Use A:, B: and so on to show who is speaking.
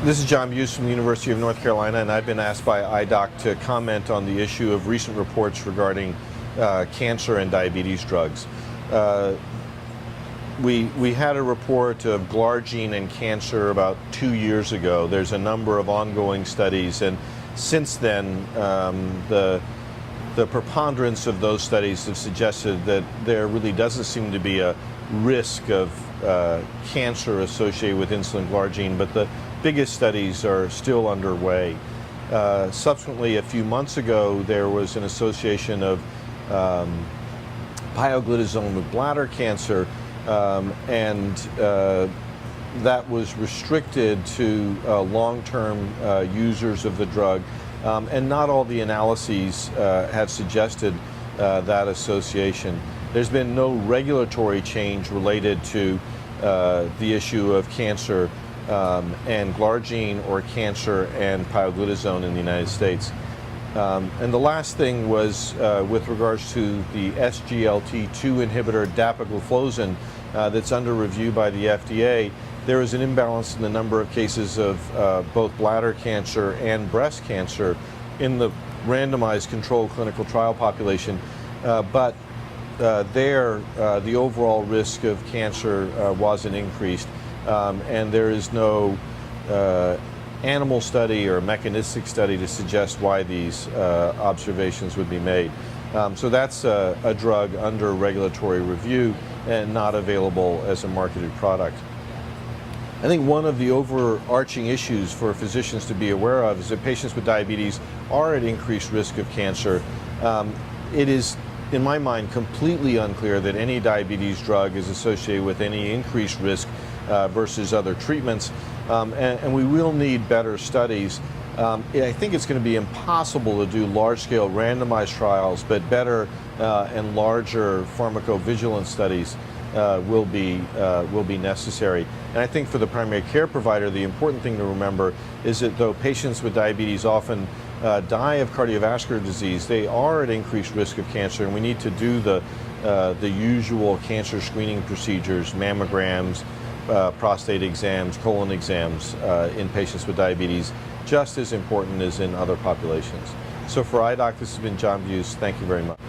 A: This is John Buse from the University of North Carolina, and I've been asked by IDOC to comment on the issue of recent reports regarding cancer and diabetes drugs. We had a report of glargine and cancer about 2 years ago. There's a number of ongoing studies, and since then the preponderance of those studies have suggested that there really doesn't seem to be a risk of cancer associated with insulin glargine, but the biggest studies are still underway. Subsequently, a few months ago, there was an association of pioglitazone with bladder cancer, and that was restricted to long-term users of the drug, and not all the analyses have suggested that association. There's been no regulatory change related to the issue of cancer and glargine or cancer and pioglitazone in the United States. And the last thing was with regards to the SGLT2 inhibitor dapagliflozin that's under review by the FDA. There is an imbalance in the number of cases of both bladder cancer and breast cancer in the randomized controlled clinical trial population, but the overall risk of cancer wasn't increased, and there is no animal study or mechanistic study to suggest why these observations would be made. So that's a drug under regulatory review and not available as a marketed product. I think one of the overarching issues for physicians to be aware of is that patients with diabetes are at increased risk of cancer. It is, in my mind, completely unclear that any diabetes drug is associated with any increased risk versus other treatments, and we will need better studies. I think it's going to be impossible to do large-scale randomized trials, but better and larger pharmacovigilance studies will be necessary. And I think for the primary care provider, the important thing to remember is that though patients with diabetes often die of cardiovascular disease, they are at increased risk of cancer, and we need to do the usual cancer screening procedures, mammograms, prostate exams, colon exams in patients with diabetes, just as important as in other populations. So for IDOC, this has been John Buse. Thank you very much.